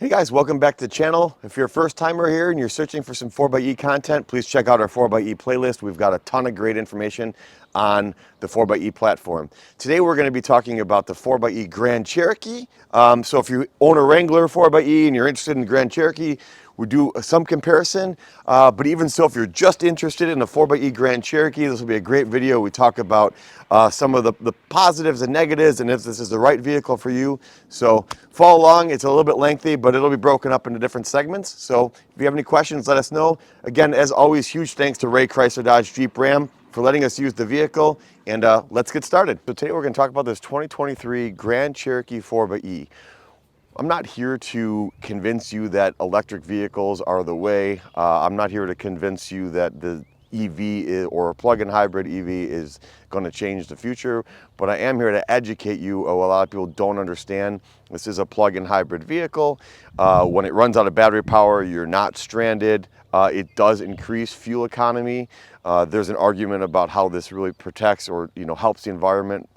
Hey guys, welcome back to the channel. If you're a first timer here and you're searching for some 4xe content, please check out our 4xe playlist. We've got a ton of great information on the 4xe platform. Today we're going to be talking about the 4xe Grand Cherokee. So if you own a Wrangler 4xe and you're interested in the Grand Cherokee, we do some comparison, but even so, if you're just interested in the 4xe Grand Cherokee, this will be a great video. We talk about some of the positives and negatives and if this is the right vehicle for you. So follow along. It's a little bit lengthy, but it'll be broken up into different segments. So if you have any questions, let us know. Again, as always, huge thanks to Ray Chrysler Dodge Jeep Ram for letting us use the vehicle, and let's get started. So today we're going to talk about this 2023 Grand Cherokee 4xe. I'm not here to convince you that electric vehicles are the way. I'm not here to convince you that the EV or a plug-in hybrid EV is going to change the future, but I am here to educate you. A lot of people don't understand. This is a plug-in hybrid vehicle. When it runs out of battery power, you're not stranded. It does increase fuel economy. There's an argument about how this really protects or helps the environment.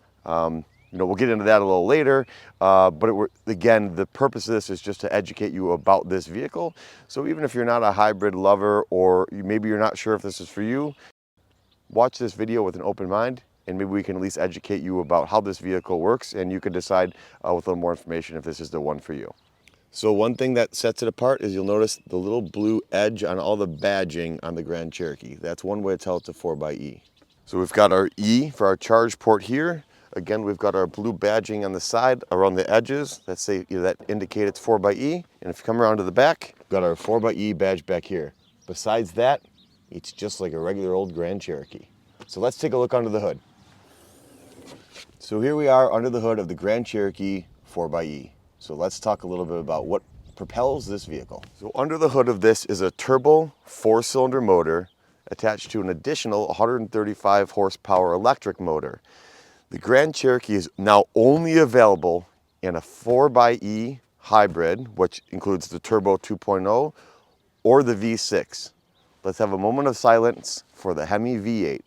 We'll get into that a little later, but again, the purpose of this is just to educate you about this vehicle. So even if you're not a hybrid lover or maybe you're not sure if this is for you, watch this video with an open mind and maybe we can at least educate you about how this vehicle works and you can decide with a little more information if this is the one for you. So one thing that sets it apart is you'll notice the little blue edge on all the badging on the Grand Cherokee. That's one way to tell it's a 4xe. So we've got our E for our charge port here. Again, we've got our blue badging on the side around the edges that indicate it's 4xe. And if you come around to the back, we've got our 4xe badge back here. Besides that, it's just like a regular old Grand Cherokee. So let's take a look under the hood. So here we are under the hood of the Grand Cherokee 4xe. So let's talk a little bit about what propels this vehicle. So under the hood of this is a turbo 4-cylinder motor attached to an additional 135 horsepower electric motor. The Grand Cherokee is now only available in a 4xe hybrid, which includes the Turbo 2.0 or the V6. Let's have a moment of silence for the Hemi V8.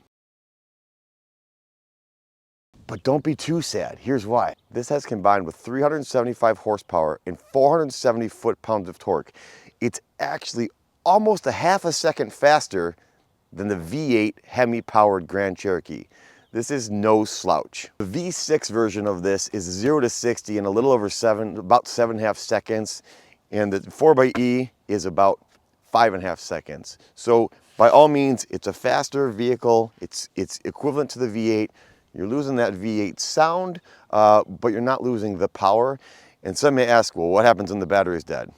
But don't be too sad. Here's why. This has combined with 375 horsepower and 470 foot-pounds of torque. It's actually almost a half a second faster than the V8 Hemi-powered Grand Cherokee. This is no slouch. The V6 version of this is 0 to 60 in a little over about 7.5 seconds, and the 4xe is about 5.5 seconds. So by all means, it's a faster vehicle. It's equivalent to the V8. You're losing that V8 sound, but you're not losing the power. And some may ask, well, what happens when the battery is dead?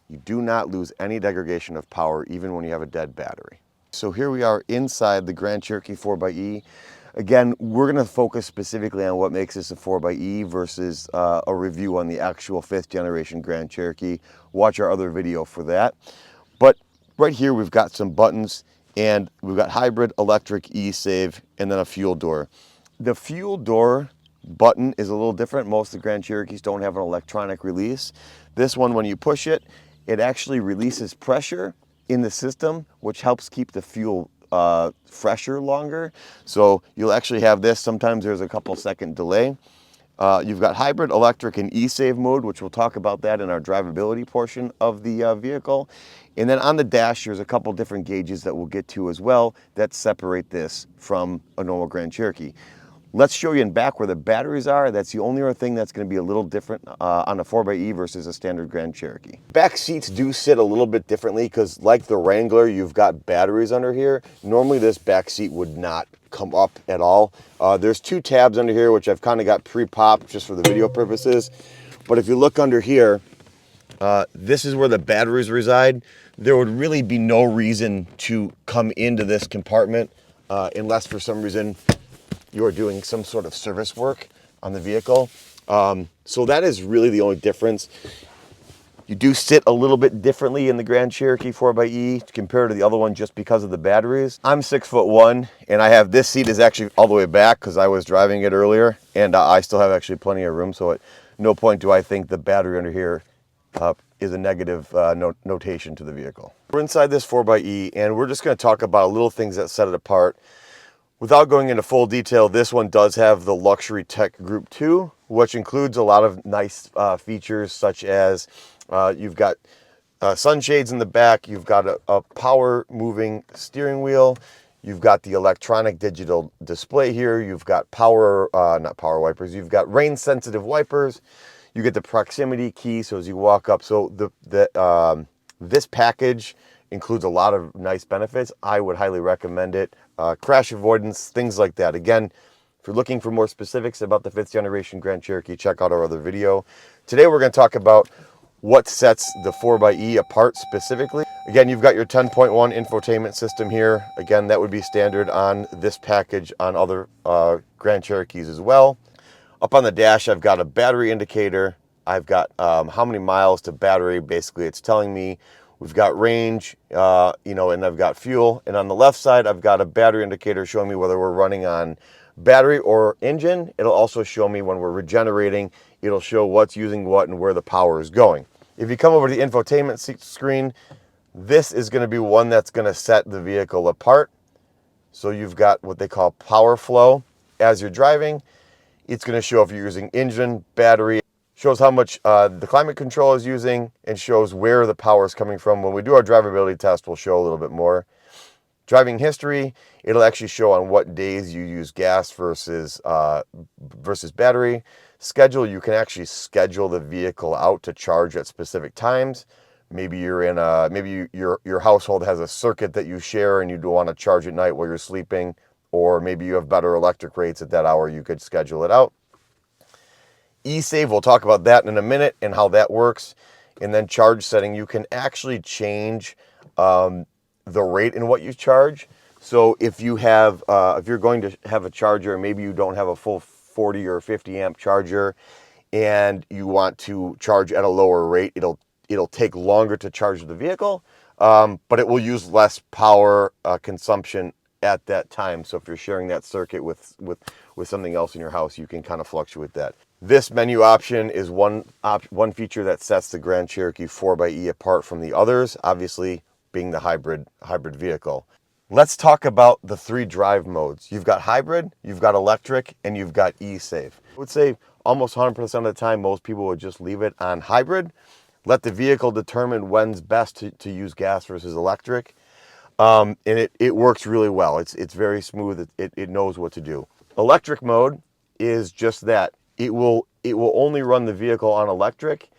You do not lose any degradation of power, even when you have a dead battery. So here we are inside the Grand Cherokee 4xe. Again, we're going to focus specifically on what makes this a 4xe versus a review on the actual 5th generation Grand Cherokee. Watch our other video for that. But right here we've got some buttons and we've got hybrid, electric, e-save, and then a fuel door. The fuel door button is a little different. Most of the Grand Cherokees don't have an electronic release. This one, when you push it, it actually releases pressure in the system, which helps keep the fuel fresher longer. So you'll actually have this. Sometimes there's a couple second delay. You've got hybrid, electric, and e-save mode, which we'll talk about that in our drivability portion of the vehicle. And then on the dash, there's a couple different gauges that we'll get to as well that separate this from a normal Grand Cherokee. Let's show you in back where the batteries are. That's the only other thing that's going to be a little different on a 4xe versus a standard Grand Cherokee. Back seats do sit a little bit differently because like the Wrangler, you've got batteries under here. Normally this back seat would not come up at all. There's 2 tabs under here, which I've kind of got pre-popped just for the video purposes. But if you look under here, this is where the batteries reside. There would really be no reason to come into this compartment unless for some reason you are doing some sort of service work on the vehicle. So that is really the only difference. You do sit a little bit differently in the Grand Cherokee 4xe compared to the other one just because of the batteries. I'm 6'1", and I have this seat is actually all the way back because I was driving it earlier, and I still have actually plenty of room, so at no point do I think the battery under here is a negative notation to the vehicle. We're inside this 4xe, and we're just going to talk about little things that set it apart. Without going into full detail, this one does have the Luxury Tech Group 2, which includes a lot of nice features such as You've got sunshades in the back. You've got a power moving steering wheel. You've got the electronic digital display here. You've got not power wipers. You've got rain sensitive wipers. You get the proximity key, so as you walk up. So this package includes a lot of nice benefits. I would highly recommend it. Crash avoidance, things like that. Again, if you're looking for more specifics about the 5th generation Grand Cherokee, check out our other video. Today we're going to talk about what sets the 4xe apart specifically. Again, you've got your 10.1 infotainment system here. Again, that would be standard on this package on other Grand Cherokees as well. Up on the dash, I've got a battery indicator. I've got how many miles to battery. Basically, it's telling me we've got range, and I've got fuel. And on the left side, I've got a battery indicator showing me whether we're running on battery or engine. It'll also show me when we're regenerating. It'll show what's using what and where the power is going. If you come over to the infotainment screen, this is going to be one that's going to set the vehicle apart. So you've got what they call power flow as you're driving. It's going to show if you're using engine, battery, shows how much the climate control is using, and shows where the power is coming from. When we do our drivability test, we'll show a little bit more. Driving history, it'll actually show on what days you use gas versus battery. Schedule, you can actually schedule the vehicle out to charge at specific times. Maybe you're in your household has a circuit that you share and you don't want to charge at night while you're sleeping, or maybe you have better electric rates at that hour, you could schedule it out. E-Save, we'll talk about that in a minute and how that works. And then charge setting, you can actually change the rate in what you charge. So if you have, if you're going to have a charger, maybe you don't have a full 40 or 50 amp charger, and you want to charge at a lower rate, it'll take longer to charge the vehicle, but it will use less power consumption at that time. So if you're sharing that circuit with something else in your house, you can kind of fluctuate that. This menu option is one feature that sets the Grand Cherokee 4xe apart from the others, obviously being the hybrid vehicle. Let's talk about the 3 drive modes. You've got hybrid, you've got electric, and you've got e-save. I would say almost 100% of the time, most people would just leave it on hybrid, let the vehicle determine when's best to use gas versus electric. And it works really well. It's very smooth. It knows what to do. Electric mode is just that. It will only run the vehicle on electric.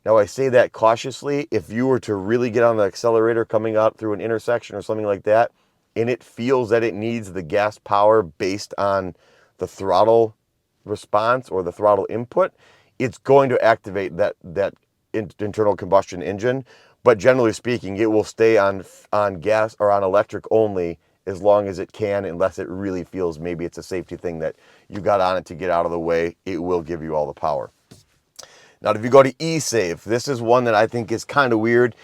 Now, I say that cautiously. If you were to really get on the accelerator coming out through an intersection or something like that, and it feels that it needs the gas power based on the throttle response or the throttle input, it's going to activate that internal combustion engine. But generally speaking, it will stay on gas or on electric only as long as it can, unless it really feels maybe it's a safety thing that you got on it to get out of the way. It will give you all the power. Now, if you go to e-save, this is one that I think is kind of weird.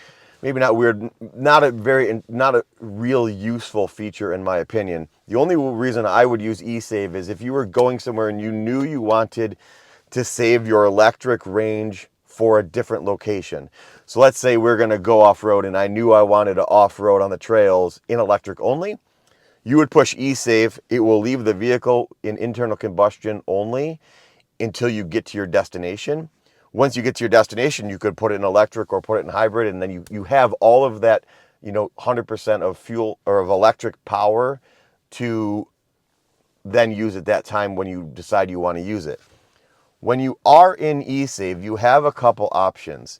Maybe not weird, not a real useful feature in my opinion. The only reason I would use e-save is if you were going somewhere and you knew you wanted to save your electric range for a different location. So let's say we're going to go off-road and I knew I wanted to off-road on the trails in electric only. You would push e-save. It will leave the vehicle in internal combustion only until you get to your destination. Once you get to your destination, you could put it in electric or put it in hybrid, and then you have all of that, 100% of fuel or of electric power to then use at that time when you decide you want to use it. When you are in e-save, you have a couple options.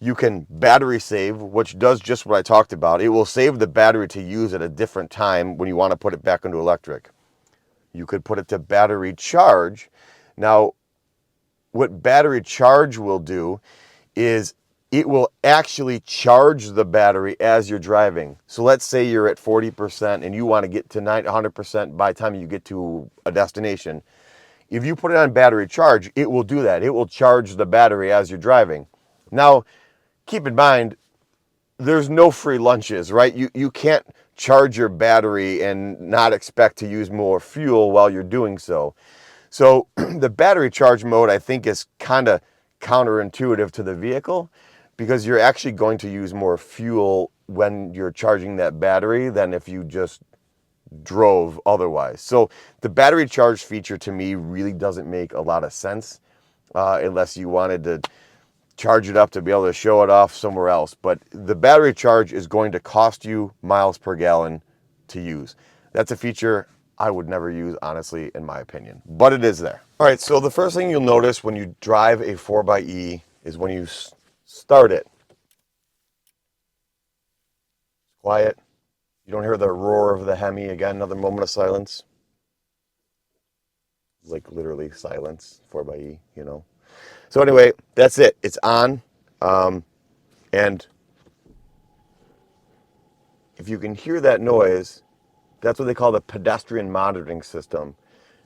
You can battery save, which does just what I talked about. It will save the battery to use at a different time when you want to put it back into electric. You could put it to battery charge. Now, what battery charge will do is it will actually charge the battery as you're driving. So let's say you're at 40% and you want to get to 100% by the time you get to a destination. If you put it on battery charge, it will do that. It will charge the battery as you're driving. Now, keep in mind, there's no free lunches, right? You can't charge your battery and not expect to use more fuel while you're doing so. So the battery charge mode, I think, is kind of counterintuitive to the vehicle, because you're actually going to use more fuel when you're charging that battery than if you just drove otherwise. So the battery charge feature to me really doesn't make a lot of sense unless you wanted to charge it up to be able to show it off somewhere else. But the battery charge is going to cost you miles per gallon to use. That's a feature I would never use, honestly, in my opinion, but it is there. All right, so the first thing you'll notice when you drive a 4xe is when you start it. Quiet. You don't hear the roar of the Hemi. Again, another moment of silence. Like literally silence, 4xe, you know. So anyway, that's it. It's on. And if you can hear that noise, that's what they call the pedestrian monitoring system.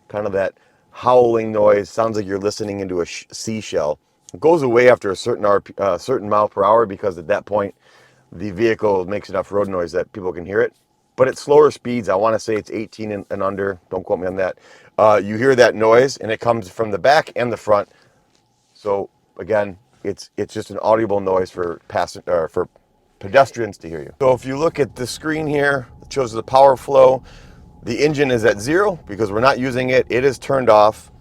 Kind of that howling noise. Sounds like you're listening into a seashell. It goes away after a certain mile per hour because at that point, the vehicle makes enough road noise that people can hear it. But at slower speeds, I want to say it's 18 and under. Don't quote me on that. You hear that noise, and it comes from the back and the front. So again, it's just an audible noise for pedestrians to hear you. So if you look at the screen here, it shows the power flow. The engine is at 0 because we're not using it. It is turned off.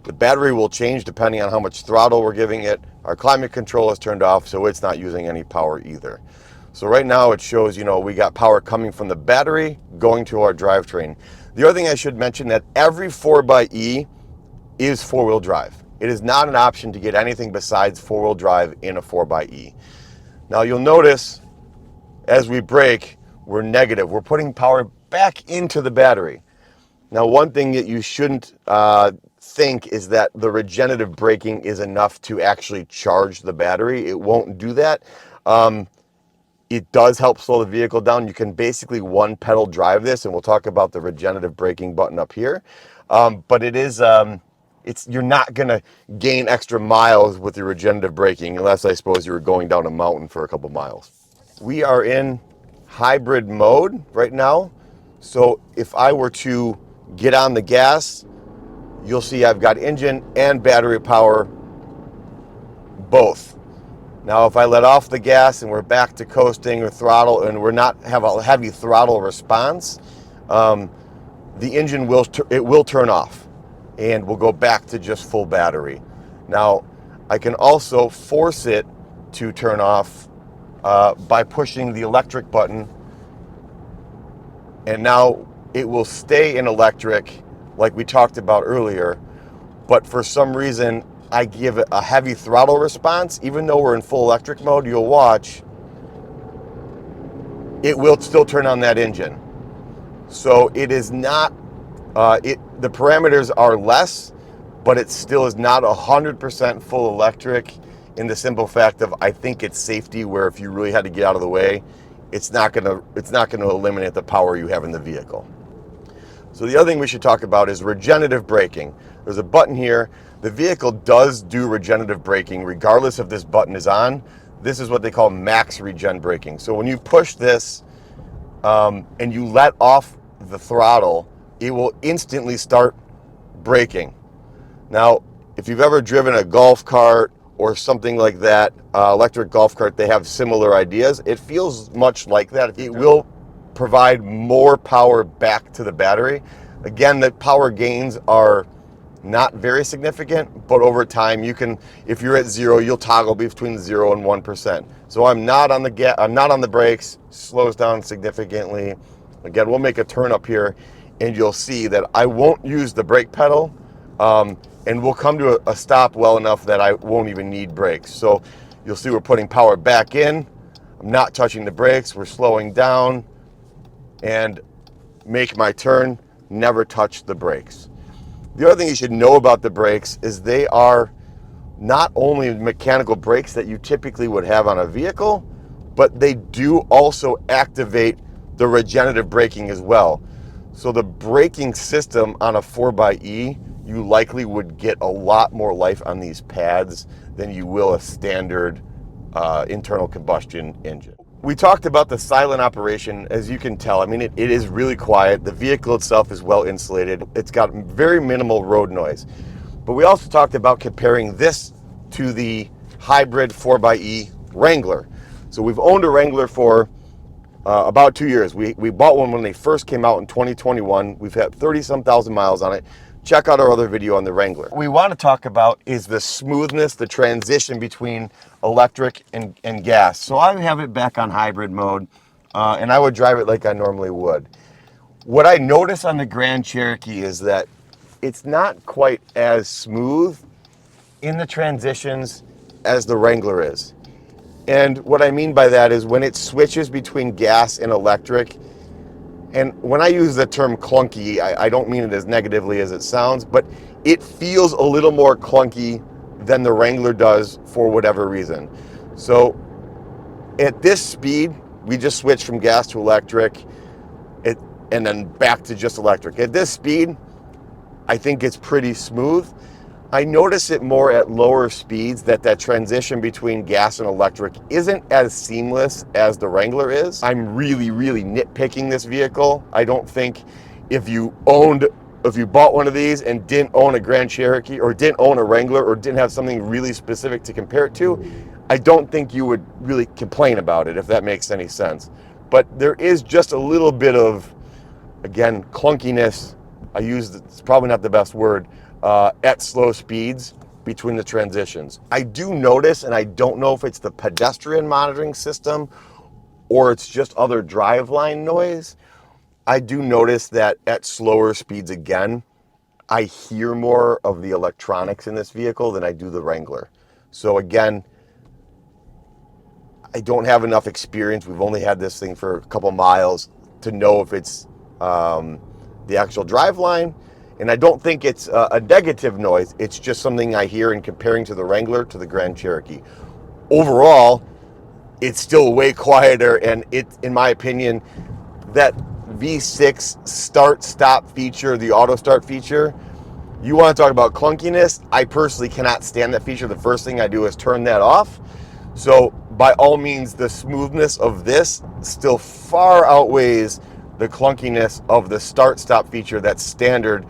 The battery will change depending on how much throttle we're giving it. Our climate control is turned off, so it's not using any power either. So right now it shows, we got power coming from the battery going to our drivetrain. The other thing I should mention that every 4xe is 4-wheel drive. It is not an option to get anything besides 4-wheel drive in a 4xe. Now you'll notice as we brake, we're negative. We're putting power back into the battery. Now, one thing that you shouldn't think is that the regenerative braking is enough to actually charge the battery. It won't do that. It does help slow the vehicle down. You can basically one pedal drive this, and we'll talk about the regenerative braking button up here. But it is, you're not going to gain extra miles with your regenerative braking unless I suppose you were going down a mountain for a couple miles. We are in hybrid mode right now. So if I were to get on the gas, you'll see I've got engine and battery power, both. Now, if I let off the gas and we're back to coasting or throttle and we're not have a heavy throttle response, the engine will turn off and we'll go back to just full battery. Now, I can also force it to turn off by pushing the electric button, and now it will stay in electric like we talked about earlier, but for some reason I give it a heavy throttle response. Even though we're in full electric mode, you'll watch, it will still turn on that engine. So it is not, the parameters are less, but it still is not 100% full electric in the simple fact of I think it's safety where if you really had to get out of the way, it's not gonna eliminate the power you have in the vehicle. So the other thing we should talk about is regenerative braking. There's a button here. The vehicle does do regenerative braking regardless if this button is on. This is what they call max regen braking. So when you push this and you let off the throttle, it will instantly start braking. Now, if you've ever driven a golf cart or something like that, electric golf cart, they have similar ideas. It feels much like that. It will provide more power back to the battery. Again, the power gains are not very significant, but over time you can, if you're at 0, you'll toggle between 0 and 1%. So I'm not on the brakes, slows down significantly. Again, we'll make a turn up here and you'll see that I won't use the brake pedal, and we'll come to a stop well enough that I won't even need brakes. So you'll see we're putting power back in. I'm not touching the brakes. We're slowing down and make my turn, never touch the brakes. The other thing you should know about the brakes is they are not only mechanical brakes that you typically would have on a vehicle, but they do also activate the regenerative braking as well. So the braking system on a 4xe, you likely would get a lot more life on these pads than you will a standard internal combustion engine. We talked about the silent operation. As you can tell, I mean, it is really quiet. The vehicle itself is well insulated. It's got very minimal road noise. But we also talked about comparing this to the hybrid 4xe Wrangler. So we've owned a Wrangler for about 2 years. We bought one when they first came out in 2021. We've had 30-some thousand miles on it. check out our other video on the Wrangler. What we want to talk about is the smoothness, the transition between electric and gas. So I have it back on hybrid mode, and I would drive it like I normally would. What I notice on the Grand Cherokee is that it's not quite as smooth in the transitions as the Wrangler is. And what I mean by that is when it switches between gas and electric, and when I use the term clunky, I don't mean it as negatively as it sounds, but it feels a little more clunky than the Wrangler does for whatever reason. So at this speed, we just switched from gas to electric, and then back to just electric. At this speed, I think it's pretty smooth. I notice it more at lower speeds that transition between gas and electric isn't as seamless as the Wrangler is. I'm really, really nitpicking this vehicle. I don't think if you bought one of these and didn't own a Grand Cherokee or didn't own a Wrangler or didn't have something really specific to compare it to, I don't think you would really complain about it, if that makes any sense. But there is just a little bit of, again, clunkiness. It's probably not the best word, at slow speeds between the transitions. I do notice, and I don't know if it's the pedestrian monitoring system or it's just other driveline noise, I do notice that at slower speeds, again, I hear more of the electronics in this vehicle than I do the Wrangler. So again, I don't have enough experience. We've only had this thing for a couple miles to know if it's the actual driveline, and I don't think it's a negative noise. It's just something I hear in comparing to the Wrangler to the Grand Cherokee. Overall, it's still way quieter, and in my opinion, that V6 start-stop feature, the auto start feature, you want to talk about clunkiness, I personally cannot stand that feature. The first thing I do is turn that off. So by all means, the smoothness of this still far outweighs the clunkiness of the start-stop feature that's standard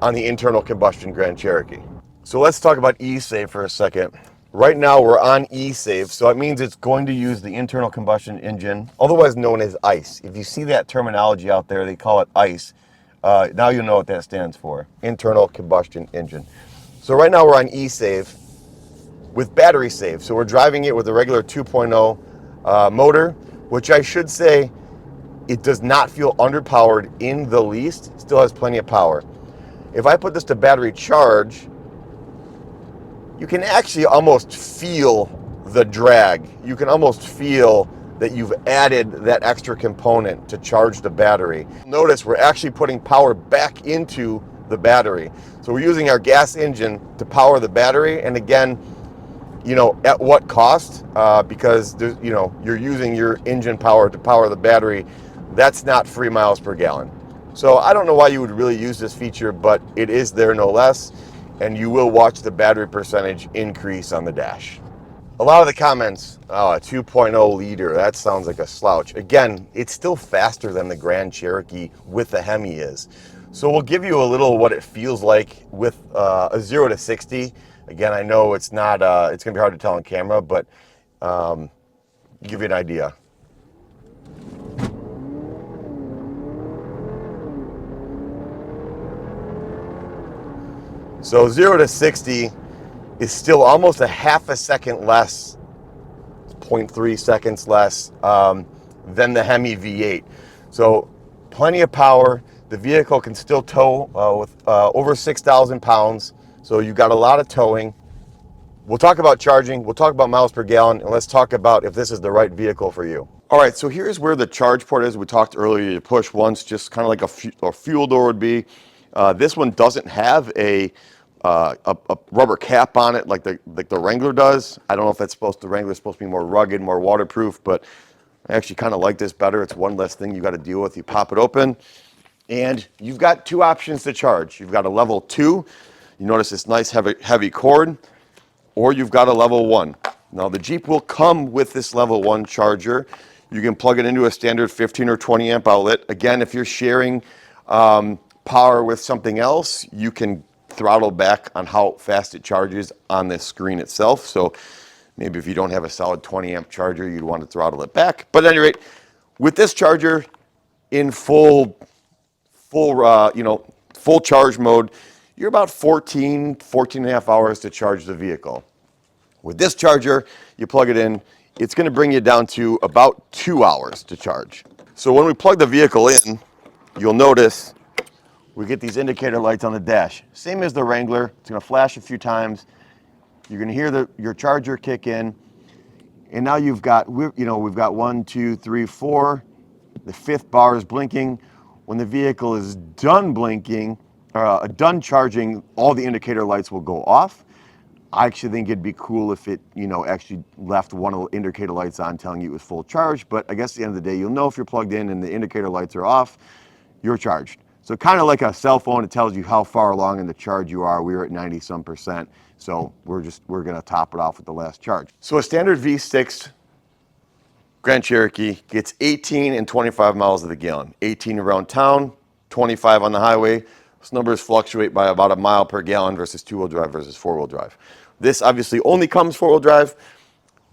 on the internal combustion Grand Cherokee. So let's talk about e-save for a second. Right now we're on e-save, so it means it's going to use the internal combustion engine, otherwise known as ICE. If you see that terminology out there, they call it ICE. Now you know what that stands for, internal combustion engine. So right now we're on e-save with battery save. So we're driving it with a regular 2.0 motor, which I should say, it does not feel underpowered in the least. Still has plenty of power. If I put this to battery charge, you can actually almost feel the drag. You can almost feel that you've added that extra component to charge the battery. Notice we're actually putting power back into the battery. So we're using our gas engine to power the battery. And again, at what cost? Because there's, you're using your engine power to power the battery. That's not free miles per gallon. So I don't know why you would really use this feature, but it is there no less, and you will watch the battery percentage increase on the dash. A lot of the comments, oh, a 2.0 liter, that sounds like a slouch. Again, it's still faster than the Grand Cherokee with the Hemi is. So we'll give you a little what it feels like with a 0 to 60. Again, I know it's not, it's gonna be hard to tell on camera, but give you an idea. So 0 to 60 is still almost a half a second less, 0.3 seconds less than the Hemi V8. So plenty of power. The vehicle can still tow with over 6,000 pounds. So you've got a lot of towing. We'll talk about charging, we'll talk about miles per gallon, and let's talk about if this is the right vehicle for you. All right, so here's where the charge port is. We talked earlier, you push once, just kind of like a fuel door would be. This one doesn't have a rubber cap on it like the Wrangler does. I don't know if the Wrangler's supposed to be more rugged, more waterproof, but I actually kind of like this better. It's one less thing you got to deal with. You pop it open, and you've got two options to charge. You've got a level 2. You notice this nice heavy cord, or you've got a level 1. Now the Jeep will come with this level 1 charger. You can plug it into a standard 15 or 20 amp outlet. Again, if you're sharing power with something else, you can throttle back on how fast it charges on the screen itself. So maybe if you don't have a solid 20 amp charger, you'd want to throttle it back. But at any rate, with this charger in full charge mode, you're about 14 and a half hours to charge the vehicle. With this charger, you plug it in, it's going to bring you down to about 2 hours to charge. So when we plug the vehicle in, you'll notice we get these indicator lights on the dash. Same as the Wrangler, it's going to flash a few times. You're going to hear your charger kick in, and now we've got 1, 2, 3, 4. The fifth bar is blinking. When the vehicle is done blinking, done charging, all the indicator lights will go off. I actually think it'd be cool if it, actually left one of the indicator lights on telling you it was full charge, but I guess at the end of the day, you'll know if you're plugged in and the indicator lights are off, you're charged. So kind of like a cell phone, it tells you how far along in the charge you are. We were at 90-some%, so we're gonna top it off with the last charge. So a standard V6 Grand Cherokee gets 18 and 25 miles to the gallon. 18 around town, 25 on the highway. Those numbers fluctuate by about a mile per gallon versus two-wheel drive versus four-wheel drive. This obviously only comes four-wheel drive,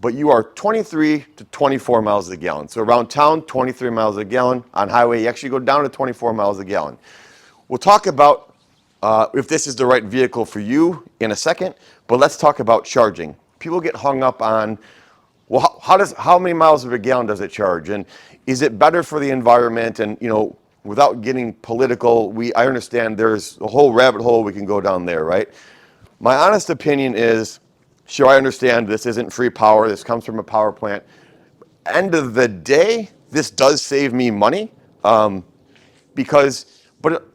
but you are 23 to 24 miles a gallon. So around town, 23 miles a gallon. On highway, you actually go down to 24 miles a gallon. We'll talk about if this is the right vehicle for you in a second, but let's talk about charging. People get hung up on, well, how many miles per gallon does it charge? And is it better for the environment? And, without getting political, I understand there's a whole rabbit hole we can go down there, right? My honest opinion is, sure, I understand this isn't free power. This comes from a power plant. End of the day, this does save me money but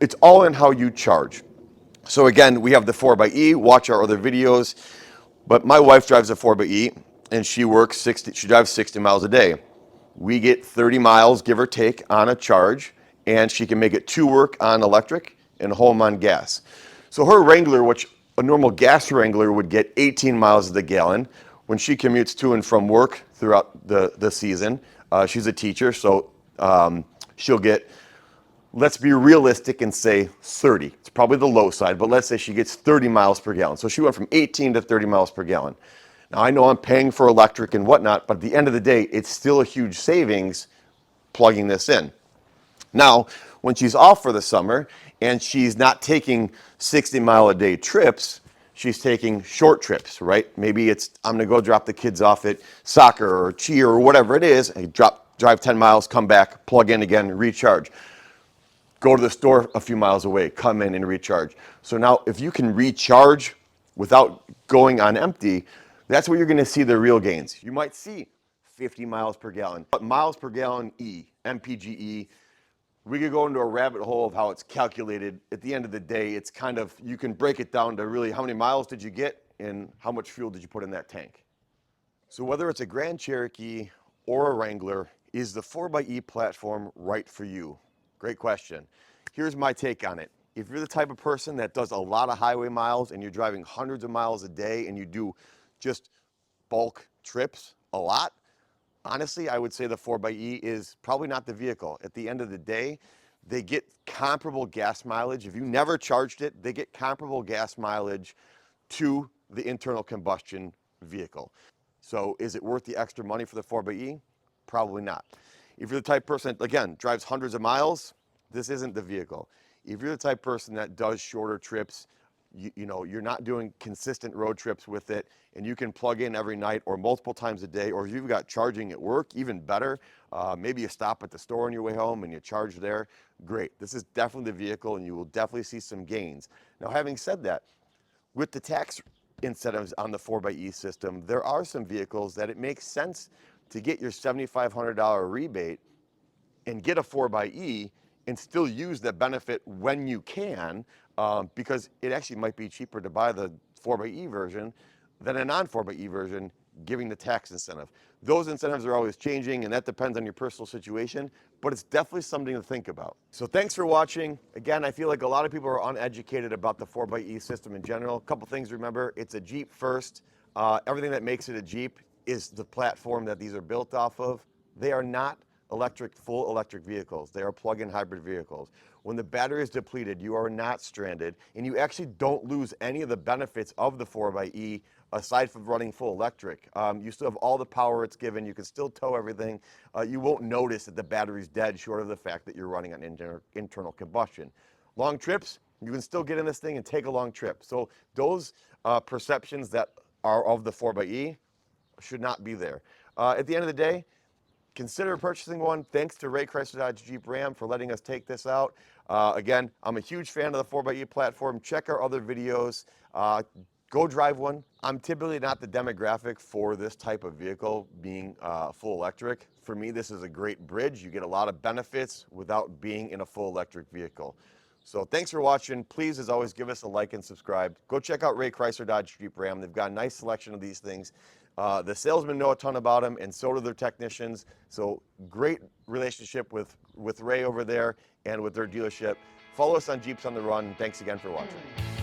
it's all in how you charge. So again, we have the 4xe, watch our other videos, but my wife drives a 4xe and she drives 60 miles a day. We get 30 miles, give or take, on a charge, and she can make it to work on electric and home on gas. So her Wrangler, which a normal gas Wrangler would get 18 miles to the gallon, when she commutes to and from work throughout the season, she's a teacher, so she'll get, let's be realistic and say 30. It's probably the low side, but let's say she gets 30 miles per gallon. So she went from 18 to 30 miles per gallon. Now I know I'm paying for electric and whatnot, but at the end of the day, it's still a huge savings plugging this in. Now, when she's off for the summer and she's not taking 60-mile-a-day trips, she's taking short trips, right? Maybe it's, I'm gonna go drop the kids off at soccer or cheer or whatever it is, and drive 10 miles, come back, plug in again, recharge. Go to the store a few miles away, come in and recharge. So now if you can recharge without going on empty, that's where you're gonna see the real gains. You might see 50 miles per gallon, but miles per gallon MPGE, we could go into a rabbit hole of how it's calculated. At the end of the day, it's kind of, you can break it down to really how many miles did you get and how much fuel did you put in that tank. So whether it's a Grand Cherokee or a Wrangler, is the 4xe platform right for you? Great question. Here's my take on it. If you're the type of person that does a lot of highway miles and you're driving hundreds of miles a day and you do just bulk trips a lot, honestly, I would say the 4xe is probably not the vehicle. At the end of the day, they get comparable gas mileage. If you never charged it, they get comparable gas mileage to the internal combustion vehicle. So is it worth the extra money for the 4xe? Probably not. If you're the type of person that, again, drives hundreds of miles, this isn't the vehicle. If you're the type of person that does shorter trips, you're not doing consistent road trips with it, and you can plug in every night or multiple times a day, or if you've got charging at work, even better. Maybe you stop at the store on your way home and you charge there. Great. This is definitely the vehicle, and you will definitely see some gains. Now, having said that, with the tax incentives on the 4xe system, there are some vehicles that it makes sense to get your $7,500 rebate and get a 4xe and still use the benefit when you can, because it actually might be cheaper to buy the 4xe version than a non-4xe version, giving the tax incentive. Those incentives are always changing, and that depends on your personal situation, but it's definitely something to think about. So thanks for watching. Again, I feel like a lot of people are uneducated about the 4xe system in general. A couple things to remember: it's a Jeep first. Everything that makes it a Jeep is the platform that these are built off of. They are not full electric vehicles. They are plug-in hybrid vehicles. When the battery is depleted, you are not stranded, and you actually don't lose any of the benefits of the 4xe aside from running full electric. You still have all the power it's given. You can still tow everything. You won't notice that the battery's dead, short of the fact that you're running on internal combustion. Long trips, you can still get in this thing and take a long trip. So those perceptions that are of the 4xe should not be there. At the end of the day, consider purchasing one. Thanks to Ray Chrysler Dodge Jeep Ram for letting us take this out. Again, I'm a huge fan of the 4xe platform. Check our other videos. Go drive one. I'm typically not the demographic for this type of vehicle being full electric. For me, this is a great bridge. You get a lot of benefits without being in a full electric vehicle. So thanks for watching. Please, as always, give us a like and subscribe. Go check out Ray Chrysler Dodge Jeep Ram. They've got a nice selection of these things. The salesmen know a ton about them, and so do their technicians. So great relationship with Ray over there and with their dealership. Follow us on Jeeps on the Run. Thanks again for watching.